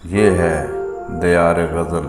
یہ ہے دیار غزل۔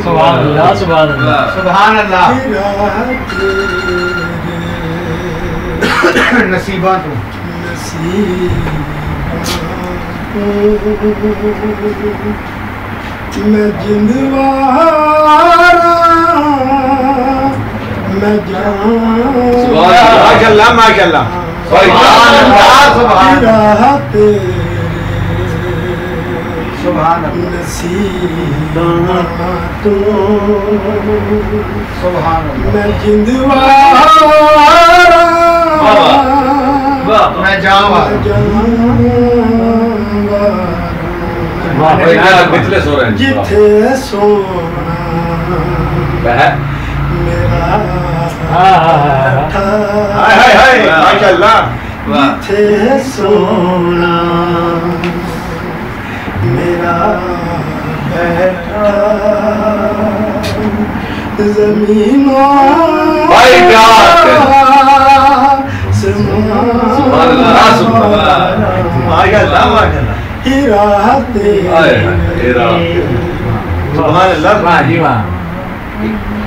سبحان اللہ سبحان اللہ سبحان اللہ نصیباں تو میں جندوارا میں جان ماشاء اللہ ماشاء اللہ سبحان اللہ سبحان اللہ سبحان اللہ نصیباں تو سبحان اللہ میں جندوارا میں جاواں جتھے سونا میرا ماشاء اللہ جتھے سونا میرا بیٹھا زمینوں سبحان اللہ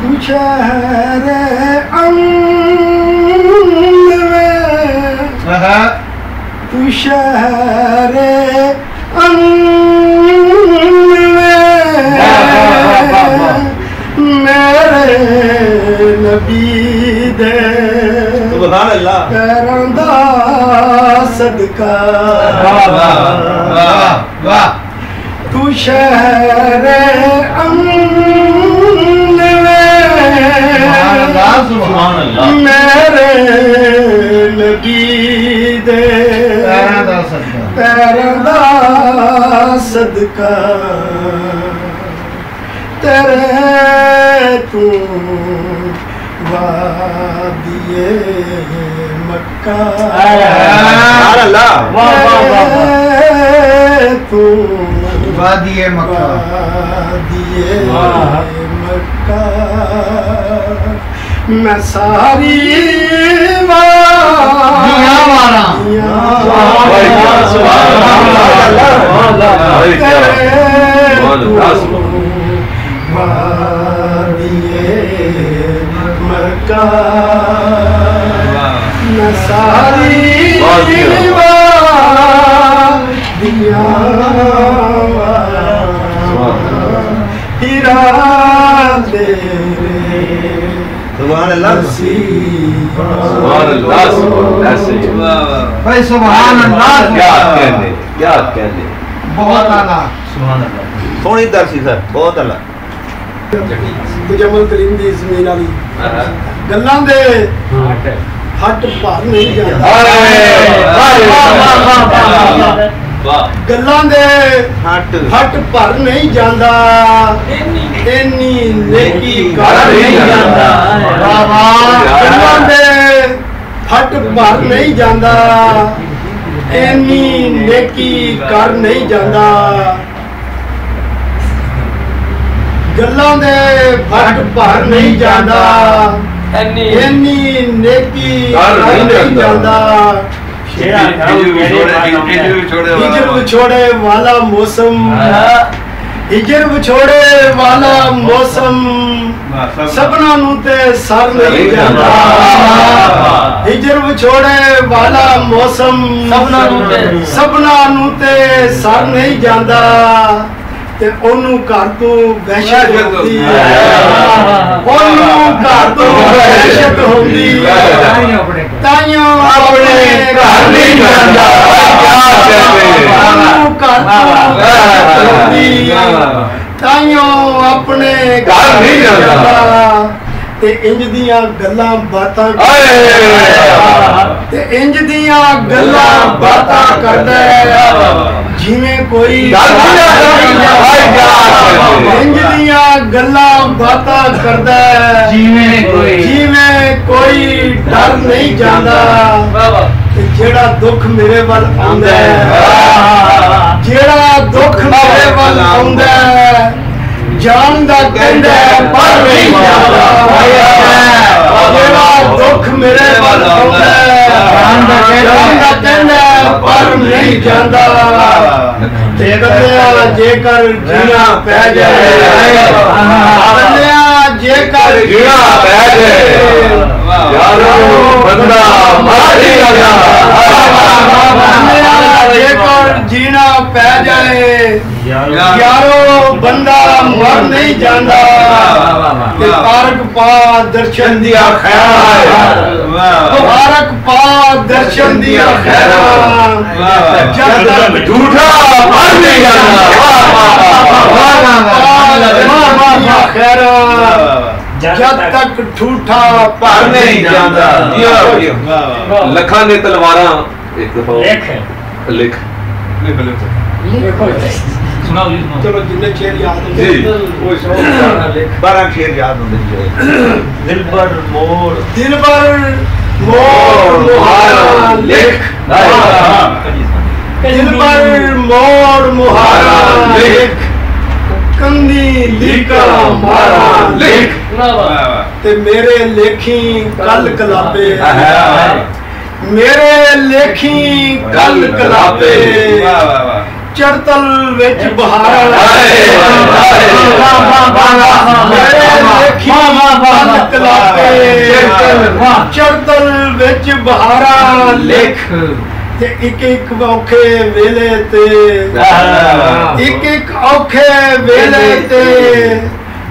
تو شہر امن میں تو شہر امن میں میرے نبی دے سبحان اللہ پیراں دا صدقہ تو شہر امن میں میرے نبی دے پیراں دا صدقہ تیرے تو وادی مکہ تو وادی مکہ مکہ میں ساری وادیاں مکہ میں ساری سبحان اللہ سبحان اللہ بھائی سبحان اللہ کیا کہنے بہت اعلیٰ سبحان اللہ سونی درسی سر بہت اعلیٰ مجمل کریم دی زمین والی گلاں دے ہٹ بھر نہیں جاندا گلاں دے ہٹ بھر نہیں جاندا اینی نیکی کر نہیں جاندا گلاں دے ہٹ بھر نہیں جاندا اینی نیکی کر نہیں جاندا گلاں دے ہٹ بھر نہیں جاندا اینی نیکی کر نہیں جاندا ہجر وچھوڑے والا موسم ہجر وچھوڑے والا موسم سبنا نو تے سر نہیں جاندا ہجر وچھوڑے والا موسم سبنا نو تے سر نہیں جاندا تے اونوں گھر تو وحشت ہوندی اونوں گھر تو وحشت ہوندی تائیوں اپنے گھر نہیں جاندا اونوں گھر تو وحشت ہوندی تائیوں اپنے گھر نہیں جاندا ਤੇ ਇੰਜ ਦੀਆਂ ਗੱਲਾਂ ਬਾਤਾਂ ਤੇ ਇੰਜ ਦੀਆਂ ਗੱਲਾਂ ਬਾਤਾਂ ਕਰਦਾ ਜਿਵੇਂ ਕੋਈ ਇੰਜ ਦੀਆਂ ਗੱਲਾਂ ਬਾਤਾਂ ਕਰਦਾ ਜਿਵੇਂ ਕੋਈ ਡਰ ਨਹੀਂ ਜਾਂਦਾ ਤੇ ਜਿਹੜਾ ਦੁੱਖ ਮੇਰੇ ਵੱਲ ਆਉਂਦਾ ਜਿਹੜਾ ਦੁੱਖ ਮੇਰੇ ਵੱਲ ਆਉਂਦਾ ਜਾਣਦਾ ਕਹਿੰਦਾ ਪਰ ਨਹੀਂ ਜਾਂਦਾ ਜਿਹੜਾ ਦੁੱਖ ਮੇਰੇ ਵੱਲ ਆਉਂਦਾ ਜਾਣਦਾ ਕਹਿੰਦਾ ਪਰ ਨਹੀਂ ਜਾਂਦਾ ਤੇ ਬੰਦਿਆ ਜੇਕਰ ਜੀਣਾ ਪੈ ਜਾਏ ਬੰਦਿਆ ਜੇਕਰ ਜੀਣਾ ਪੈ ਜਾਏ ਯਾਰੋ ਬੰਦਾ ਮਰ ਨਹੀਂ ਜਾਂਦਾ ਜੇਕਰ ਜੀਣਾ ਪੈ ਜਾਏ ਯਾਰੋ ਬੰਦਾ ਮਰ ਨਹੀਂ ਜਾਂਦਾ ਤੇ ਤਾਰਕ ਪਾ ਦਰਸ਼ਨ ਦੀਆਂ ਖੈਰਾਂ ਤਾਰਕ ਪਾ ਦਰਸ਼ਨ ਦੀਆਂ ਖੈਰਾਂ ਜਦ ਤੱਕ ਝੂਠਾ ਮਰ ਨਹੀਂ ਜਾਂਦਾ ਜਦ ਤੱਕ ਠੂਠਾ ਭਰ ਨਹੀਂ ਜਾਂਦਾ ਲੱਖਾਂ ਨੇ ਤਲਵਾਰਾਂ ਇੱਕ ਲਿਖ ਸੁਣਾਓ ਜੀ ਚਲੋ ਜਿੰਨੇ ਸ਼ੇਰ ਯਾਦ ਹੁੰਦੇ ਜੀ। ਉਹ ਸੁਣੋ 12 ਸ਼ੇਰ ਯਾਦ ਹੁੰਦੇ ਜੀ ਦਿਲ ਭਰ ਮੋੜ ਮੁਹਾਰਾ ਲਿਖ ਦਿਲ ਭਰ ਮੋੜ ਮੁਹਾਰਾ ਲਿਖ ਕੰਦੀ ਲੀਕਾ ਮਾਰਾ ਲਿਖ ਤੇ ਮੇਰੇ ਲੇਖੀ ਕੱਲ ਕਲਾਪੇ ਮੇਰੇ ਲੇਖੀ ਕੱਲ ਕਲਾਪੇ ਚੜਤਲ ਵਿੱਚ ਬਹਾਰ ਮੇਰੇ ਲੇਖੀ ਕੱਲ ਕਲਾਪੇ ਚੜਤਲ ਵਿੱਚ ਬਹਾਰਾਂ ਲਿਖ ਤੇ ਇੱਕ ਇੱਕ ਔਖੇ ਵੇਲੇ ਤੇ ਇੱਕ ਇੱਕ ਔਖੇ ਵੇਲੇ ਤੇ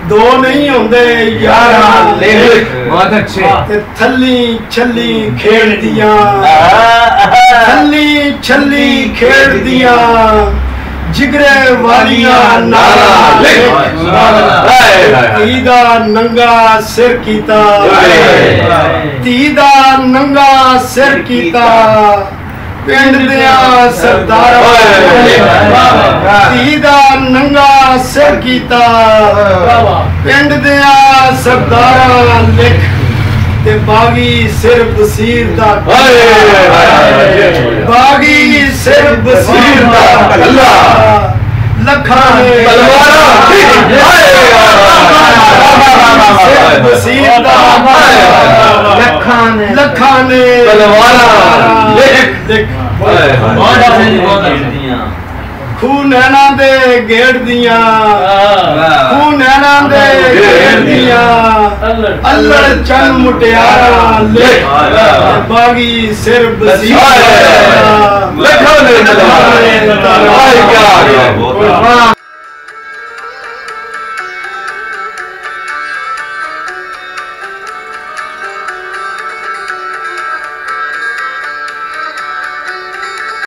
ਦੋ ਨਹੀਂ ਹੁੰਦੇ ਯਾਰਾਂ ਲਿਖ ਬਹੁਤ ਅੱਛੇ ਤੇ ਥੱਲੀ ਛੱਲੀ ਖੇਡਦੀਆਂ ਥੱਲੀ ਛੱਲੀ ਖੇਡਦੀਆਂ ਜਿਗਰੇ ਵਾਲੀਆਂ ਨਾਲਾਂ ਲਿਖ ਧੀ ਦਾ ਨੰਗਾ ਸਿਰ ਕੀਤਾ ਧੀ ਦਾ ਨੰਗਾ ਸਿਰ ਕੀਤਾ ਪਿੰਡ ਦਿਆਂ ਸਰਦਾਰਾਂ ਧੀ ਦਾ ਨੰਗਾ ਸਿਰ ਕੀਤਾ ਪਿੰਡ ਦਿਆਂ ਸਰਦਾਰਾਂ ਲਿਖ ਤੇ ਬਾਗੀ ਸਿਰ ਬਸੀਰ ਦਾ ਬਾਗੀ ਸਿਰ ਬਸੀਰ ਦਾ ਕੱਲਾ ਲੱਖਾਂ ਨੇ ਸਿਰ ਬਸੀਰ ਦਾ ਲੱਖਾਂ ਨੇ ਤਲਵਾਰਾਂ ਲਿਖ ਖੂਹ ਨੈਣਾ ਦੇ ਗੇੜਦੀਆਂ ਖੂਹ ਨੈਣਾ ਦੇ ਗੇੜਦੀਆਂ ਅੱਲੜ ਚੰਨ ਮੁਟਿਆਰਾਂ ਲਿਖ ਬਾਗੀ ਸਿਰ ਬਸੀਰ ਲੱਖਾਂ ਨੇ ਤਲਵਾਰਾਂ